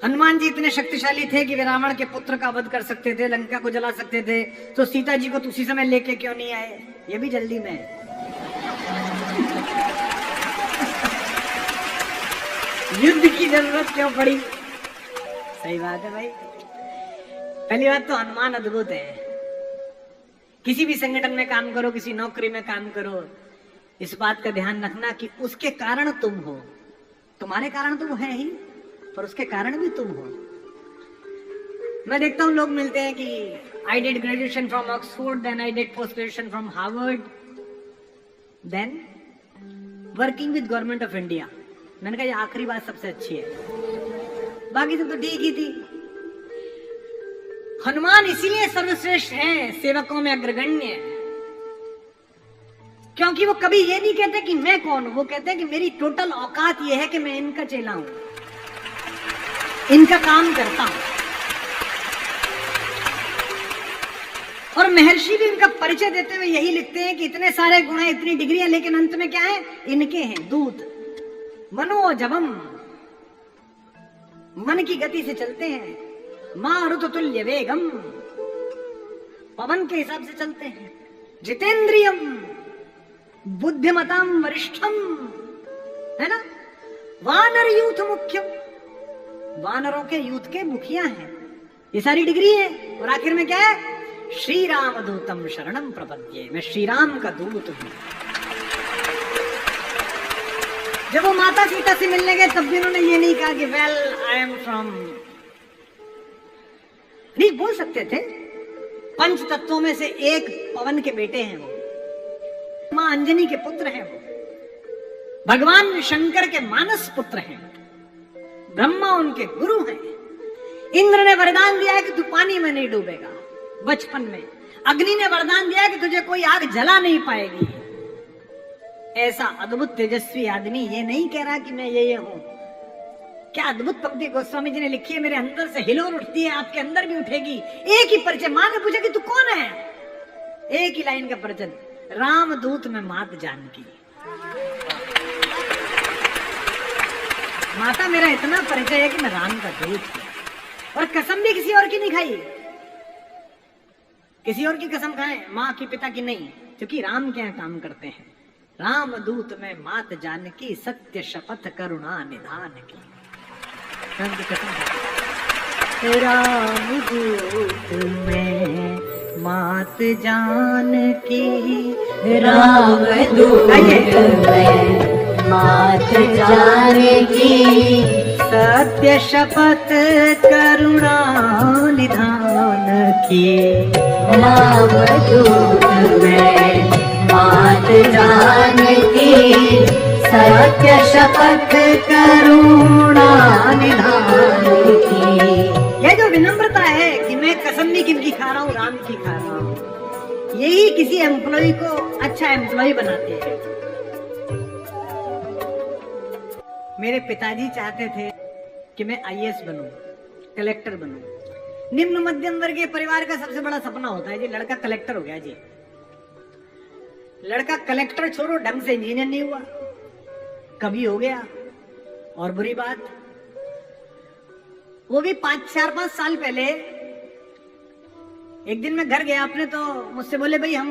हनुमान जी इतने शक्तिशाली थे कि वे रावण के पुत्र का वध कर सकते थे, लंका को जला सकते थे, तो सीता जी को उसी समय लेके क्यों नहीं आए? ये भी जल्दी में युद्ध की जरूरत क्यों पड़ी? सही बात है भाई। पहली बात तो हनुमान अद्भुत है। किसी भी संगठन में काम करो, किसी नौकरी में काम करो, इस बात का ध्यान रखना कि उसके कारण तुम हो। तुम्हारे कारण तो वो है ही, पर उसके कारण भी तुम हो। मैं देखता हूं लोग मिलते हैं कि I did graduation from Oxford, then I did post graduation from Harvard, then working with government of India. मैंने कहा ये आखिरी बात सबसे अच्छी है, बाकी सब तो ठीक ही थी। हनुमान इसीलिए सर्वश्रेष्ठ हैं, सेवकों में अग्रगण्य, क्योंकि वो कभी ये नहीं कहते कि मैं कौन हूं, वो कहते हैं कि मेरी टोटल औकात ये है कि मैं इनका चेला हूं, इनका काम करता हूं। और महर्षि भी इनका परिचय देते हुए यही लिखते हैं कि इतने सारे गुण हैं, इतनी डिग्रियां, लेकिन अंत में क्या है? इनके हैं दूत। मनोजवम, मन की गति से चलते हैं। मारुत तुल्य वेगम, पवन के हिसाब से चलते हैं। जितेंद्रियम, बुद्धिमताम वरिष्ठम, है ना? वानर यूथ मुख्यम, वानरों के यूथ के मुखिया हैं। ये सारी डिग्री है। और आखिर में क्या है? श्री राम दूतम शरणम प्रपद्ये, मैं श्री राम का दूत हूं। जब वो माता सीता से मिलने गए तब भी उन्होंने ये नहीं कहा कि वेल आई एम फ्रॉम, नहीं बोल सकते थे। पंच तत्वों में से एक पवन के बेटे हैं वो, मां अंजनी के पुत्र हैं वो, भगवान शंकर के मानस पुत्र हैं, ब्रह्मा उनके गुरु हैं। इंद्र ने वरदान दिया है कि तू पानी में नहीं डूबेगा बचपन में। अग्नि ने वरदान दिया है कि तुझे कोई आग जला नहीं पाएगी। ऐसा अद्भुत तेजस्वी आदमी ये नहीं कह रहा कि मैं ये हूं। क्या अद्भुत पंक्ति गोस्वामी जी ने लिखी है, मेरे अंदर से हिलोर उठती है, आपके अंदर भी उठेगी। एक ही परिचय, मां ने पूछा कि तू कौन है? एक ही लाइन का परिचय, राम दूत में मात जानकी। माता मेरा इतना परिचय है कि मैं राम का दूत हूं। और कसम भी किसी और की नहीं खाई। किसी और की कसम खाएं, माँ की पिता की नहीं, क्योंकि राम के यहाँ काम करते हैं। राम दूत में मात जानकी, सत्य शपथ करुणा निधान की। राम की कसम, राम दूत में मात जानकी, राम दूत में मात जानकी, सत्य शपथ करुणा निधान की। राम दूत में मात जानकी, सत्य शपथ करुणा निधान की। ये जो विनम्रता है कि मैं कसम भी किनकी खा रहा हूँ, राम की खा रहा हूँ, यही किसी एम्प्लॉय को अच्छा एम्प्लॉय बनाती है। मेरे पिताजी चाहते थे कि मैं आईएएस बनूं, कलेक्टर बनूं। निम्न मध्यम वर्गीय परिवार का सबसे बड़ा सपना होता है जी, लड़का कलेक्टर हो गया जी। लड़का कलेक्टर छोड़ो, ढंग से इंजीनियर नहीं हुआ, कभी हो गया। और बुरी बात, वो भी 4-5 साल पहले एक दिन मैं घर गया अपने, तो मुझसे बोले भाई हम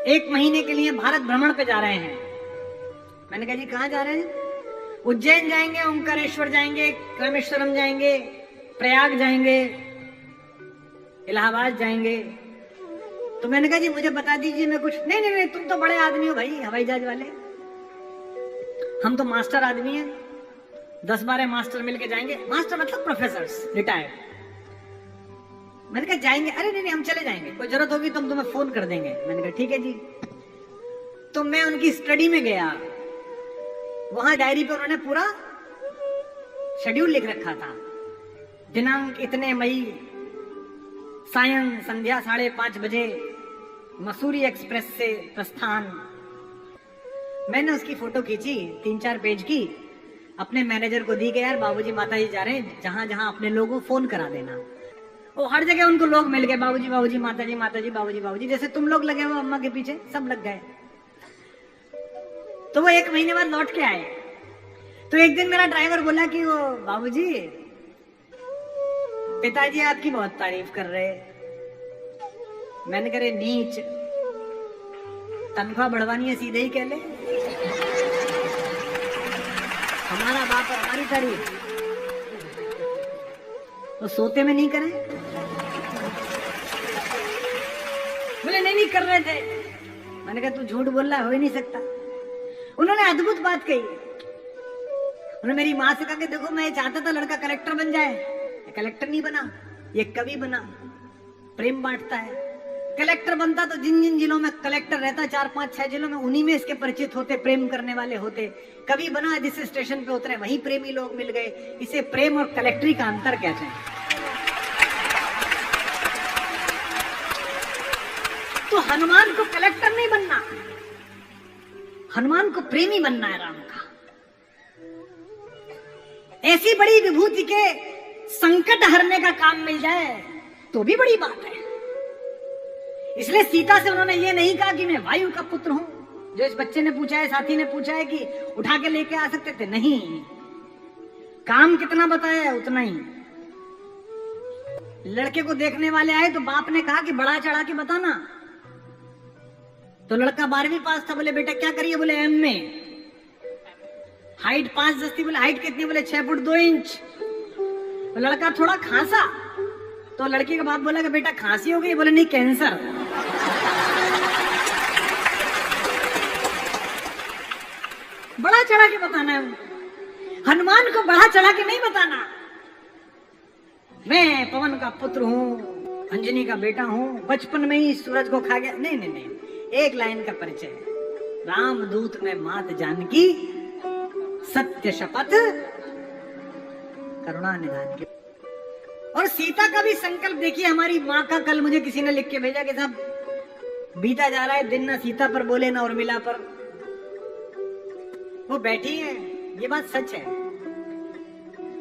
1 महीने के लिए भारत भ्रमण पे जा रहे हैं। मैंने कहा जी कहाँ जा रहे हैं? उज्जैन जाएंगे, ओंकारेश्वर जाएंगे, रामेश्वरम जाएंगे, प्रयाग जाएंगे, इलाहाबाद जाएंगे। तो मैंने कहा जी मुझे बता दीजिए मैं कुछ। नहीं नहीं नहीं, तुम तो बड़े आदमी हो भाई, हवाई जहाज वाले, हम तो मास्टर आदमी हैं, 10-12 मास्टर मिलके जाएंगे। मास्टर मतलब प्रोफेसर्स रिटायर्ड। मैंने कहा जाएंगे? अरे नहीं नहीं हम चले जाएंगे, कोई जरूरत होगी तो हम तुम्हें फोन कर देंगे। मैंने कहा ठीक है जी। तो मैं उनकी स्टडी में गया, वहां डायरी पे उन्होंने पूरा शेड्यूल लिख रखा था। दिनांक इतने मई, सायं संध्या 5:30 बजे मसूरी एक्सप्रेस से प्रस्थान। मैंने उसकी फोटो खींची 3-4 पेज की, अपने मैनेजर को दी कि यार बाबूजी माताजी जा रहे हैं, जहां जहां अपने लोगों फोन करा देना। वो हर जगह उनको लोग मिल गए, बाबूजी बाबूजी, माताजी माताजी, बाबूजी बाबूजी, जैसे तुम लोग लगे हो अम्मा के पीछे, सब लग गए। तो वो 1 महीने बाद लौट के आए। तो एक दिन मेरा ड्राइवर बोला कि वो बाबूजी पिताजी आपकी बहुत तारीफ कर रहे। मैंने करे नीच, तनख्वाह बढ़वानी है सीधे ही कह ले। हमारा बाप और हमारी तारीफ तो सोते में नहीं करें? बोले नहीं कर रहे थे। मैंने कहा तू झूठ बोल रहा है, हो ही नहीं सकता। उन्होंने अद्भुत बात कही। उन्होंने मेरी माँ से कहा कि देखो मैं चाहता था लड़का कलेक्टर बन जाए, कलेक्टर नहीं बना, ये कवि बना, प्रेम बांटता है। कलेक्टर बनता तो जिन जिन जिलों में कलेक्टर रहता, 4 5 6 जिलों में, उन्हीं में इसके परिचित होते, प्रेम करने वाले होते। कवि बना, जिस स्टेशन पे उतरे वहीं प्रेमी लोग मिल गए। इसे प्रेम और कलेक्टरी का अंतर कहते हैं। तो हनुमान को कलेक्टर नहीं बनना, हनुमान को प्रेमी बनना है राम का। ऐसी बड़ी विभूति के संकट हरने का काम मिल जाए तो भी बड़ी बात है। इसलिए सीता से उन्होंने ये नहीं कहा कि मैं वायु का पुत्र हूं, जो इस बच्चे ने पूछा है, साथी ने पूछा है कि उठा के लेके आ सकते थे। नहीं, काम कितना बताया है उतना ही। लड़के को देखने वाले आए तो बाप ने कहा कि बड़ा चढ़ा के बताना। तो लड़का 12वीं पास था। बोले बेटा क्या करिए? बोले एम में। हाइट 5 10 थी। बोले हाइट कितनी? बोले 6 फुट 2 इंच। तो लड़का थोड़ा खांसा। तो लड़की का बाप बोला कि बेटा खांसी हो गई? बोले नहीं, कैंसर। बड़ा चढ़ा के बताना है। हनुमान को बड़ा चढ़ा के नहीं बताना। मैं पवन का पुत्र हूं, अंजनी का बेटा हूं, बचपन में ही सूरज को खा गया। नहीं नहीं नहीं, एक लाइन का परिचय। राम दूत में मात जानकी, सत्य शपथ करुणा निधान की। और सीता का भी संकल्प देखिए। हमारी माँ का कल मुझे किसी ने लिख के भेजा कि साहब बीता जा रहा है दिन, ना सीता पर बोले ना उर्मिला पर। वो बैठी है, ये बात सच है।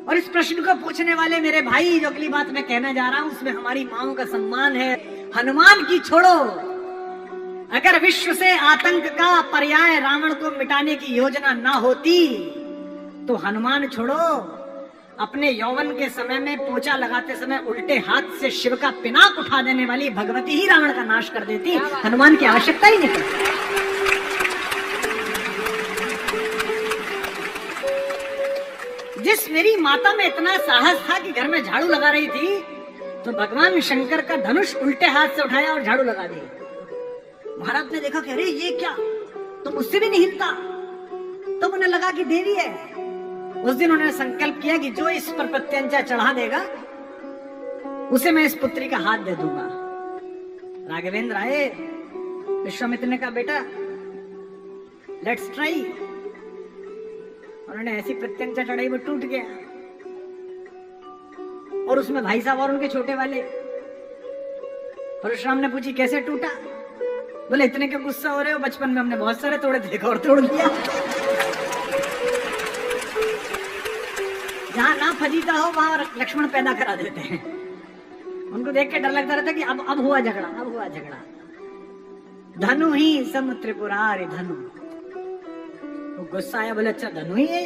और इस प्रश्न को पूछने वाले मेरे भाई, जो अगली बात मैं कहना जा रहा हूं उसमें हमारी माओं का सम्मान है। हनुमान की छोड़ो, अगर विश्व से आतंक का पर्याय रावण को मिटाने की योजना ना होती तो हनुमान छोड़ो, अपने यौवन के समय में पोछा लगाते समय उल्टे हाथ से शिव का पिनाक उठा देने वाली भगवती ही रावण का नाश कर देती। हनुमान की आवश्यकता ही नहीं पड़ती। जिस मेरी माता में इतना साहस था कि घर में झाड़ू लगा रही थी तो भगवान शंकर का धनुष उल्टे हाथ से उठाया और झाड़ू लगा दी। महाराज ने देखा कि अरे ये क्या, तो मुझसे भी नहीं हिलता। तो उन्हें लगा कि देवी है। उस दिन उन्होंने संकल्प किया कि जो इस पर प्रत्यंचा चढ़ा देगा उसे मैं इस पुत्री का हाथ दे दूंगा। राघवेंद्र आए, विश्वामित्र ने कहा बेटा लेट्स ट्राई। उन्होंने ऐसी प्रत्यंचा चढ़ाई वो टूट गया। और उसमें भाई साहब और उनके छोटे वाले। परशुराम ने पूछी कैसे टूटा? बोले इतने क्यों गुस्सा हो रहे हो, बचपन में हमने बहुत सारे तोड़े थे और तोड़ दिया। जहां ना फजीता हो वहां लक्ष्मण पैदा करा देते हैं। उनको देख के डर लगता रहता कि अब हुआ झगड़ा, अब हुआ झगड़ा। धनु ही सम त्रिपुरारि धनु। वो गुस्सा आया, बोले अच्छा धनु ही है,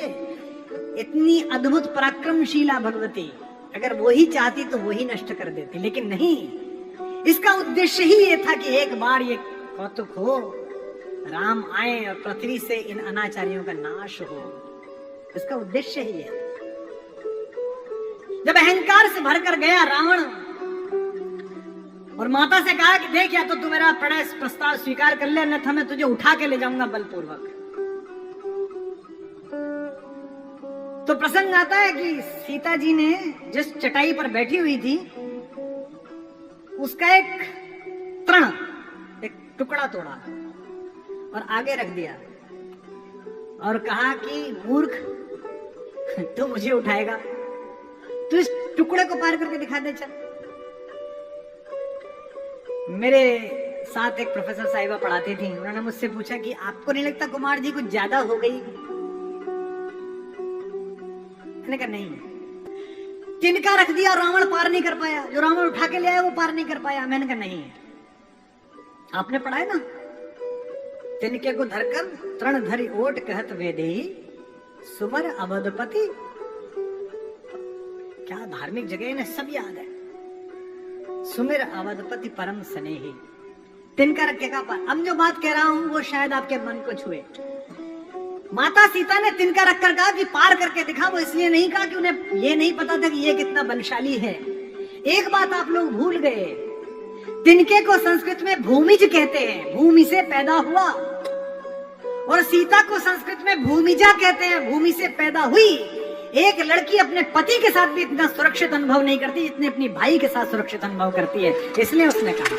इतनी अद्भुत पराक्रमशीला भगवती, अगर वो ही चाहती तो वो ही नष्ट कर देती। लेकिन नहीं, इसका उद्देश्य ही ये था कि एक बार ये कौतुक हो, राम आए और पृथ्वी से इन अनाचारियों का नाश हो। इसका उद्देश्य ही है। जब अहंकार से भरकर गया रावण और माता से कहा कि देख या तो तू मेरा प्रस्ताव स्वीकार कर ले, अन्यथा मैं तुझे उठा के ले जाऊंगा बलपूर्वक। तो प्रसंग आता है कि सीता जी ने जिस चटाई पर बैठी हुई थी उसका एक तृण, एक टुकड़ा तोड़ा और आगे रख दिया और कहा कि मूर्ख तू मुझे उठाएगा, तू इस टुकड़े को पार करके दिखा दे। चल, मेरे साथ एक प्रोफेसर साहिबा पढ़ाती थी। उन्होंने मुझसे पूछा कि आपको नहीं लगता कुमार जी कुछ ज्यादा हो गई? मैंने कहा नहीं, तिनका रख दिया और रावण पार नहीं कर पाया, जो रावण उठा के ले आया वो पार नहीं कर पाया। मैंने कहा नहीं, आपने पढ़ा है ना, तिनके को धरकर तृण धरि ओट कहत वेदेही सुमर अवधपति। क्या धार्मिक जगह इन्हें सब याद है। सुमिर अवधपति परम स्नेही, तिनका रखे का पार। अब जो बात कह रहा हूं वो शायद आपके मन को छुए। माता सीता ने तिनका रखकर कहा कि पार करके दिखा, वो इसलिए नहीं कहा कि उन्हें ये नहीं पता था कि ये कितना बलशाली है। एक बात आप लोग भूल गए, तिनके को संस्कृत में भूमिज कहते हैं, भूमि से पैदा हुआ, और सीता को संस्कृत में भूमिजा कहते हैं, भूमि से पैदा हुई। एक लड़की अपने पति के साथ भी इतना सुरक्षित अनुभव नहीं करती जितने अपनी भाई के साथ सुरक्षित अनुभव करती है, इसलिए उसने कहा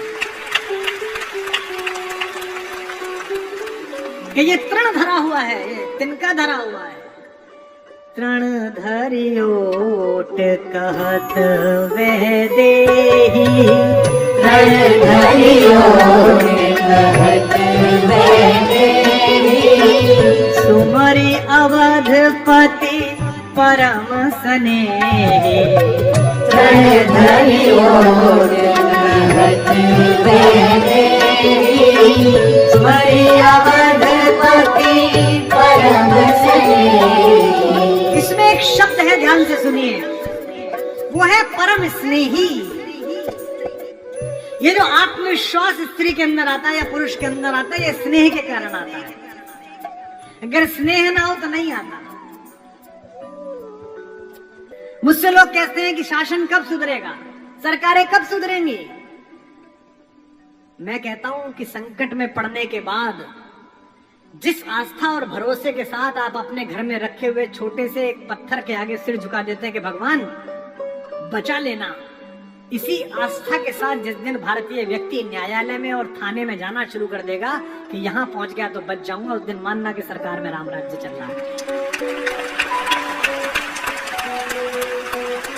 कि ये तृण धरा हुआ है, ये तिनका धरा हुआ है। तृण धरियोट कहत वह देही, तृण धरियोट कहत वह देही, सुमरि अवधपति परम स्नेही। तृण धरियोट कहत वह देही, सुमरि अवधपति परम स्नेही। इसमें एक शब्द है, ध्यान से सुनिए, वो है परम स्नेही। ये जो आत्मविश्वास स्त्री के अंदर आता है या पुरुष के अंदर आता है, ये स्नेह के कारण आता है। अगर स्नेह ना हो तो नहीं आता। मुझसे लोग कहते हैं कि शासन कब सुधरेगा, सरकारें कब सुधरेंगी। मैं कहता हूं कि संकट में पड़ने के बाद जिस आस्था और भरोसे के साथ आप अपने घर में रखे हुए छोटे से एक पत्थर के आगे सिर झुका देते हैं कि भगवान बचा लेना, इसी आस्था के साथ जिस दिन भारतीय व्यक्ति न्यायालय में और थाने में जाना शुरू कर देगा कि यहां पहुंच गया तो बच जाऊंगा, उस दिन मानना कि सरकार में राम राज्य चल रहा है।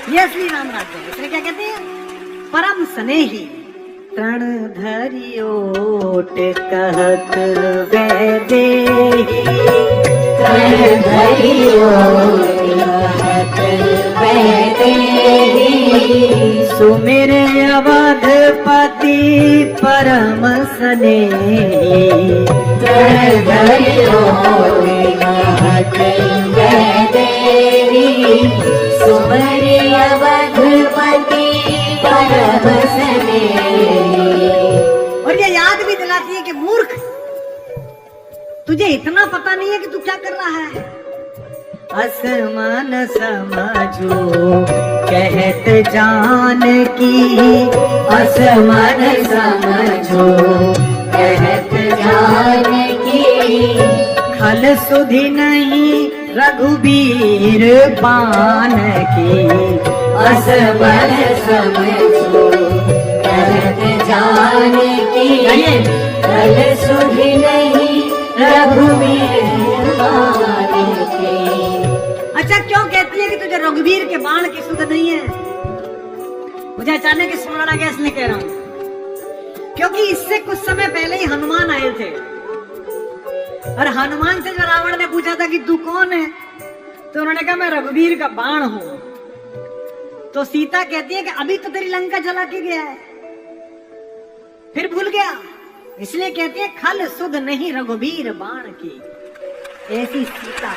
ये असली राम राज्य है। इसलिए क्या कहते हैं, परम स्नेही। तृण धरियोट कहत वह देही, तृण धरियोट कहत वह देही, सुमिर अवधपति परम स्नेही। तृण धरियोट कहत वह देही, सुमरि अवधपति परम स्नेही। और ये याद भी दिलाती है कि मूर्ख, तुझे इतना पता नहीं है कि तू क्या कर रहा है। असमान समझो कहत जान की, असमान समझो कहत जान की, खल सुधि नहीं रघुबीर बान की। असमान समझो कहत जान की, खल सुधि नहीं रघुबीर बान की। अच्छा, क्यों कहती है कि तुझे रघुवीर के बाण की सुध नहीं है? मुझे अचानक स्मरण आ गया, इसलिए कह रहा हूं क्योंकि इससे कुछ समय पहले ही हनुमान आए थे, और हनुमान से जो रावण ने पूछा था कि तू कौन है, तो उन्होंने कहा मैं रघुवीर का बाण हूं। तो सीता कहती है कि अभी तो तेरी लंका जला के गया है, फिर भूल गया, इसलिए कहती है खल सुध नहीं रघुवीर बाण की। ऐसी सीता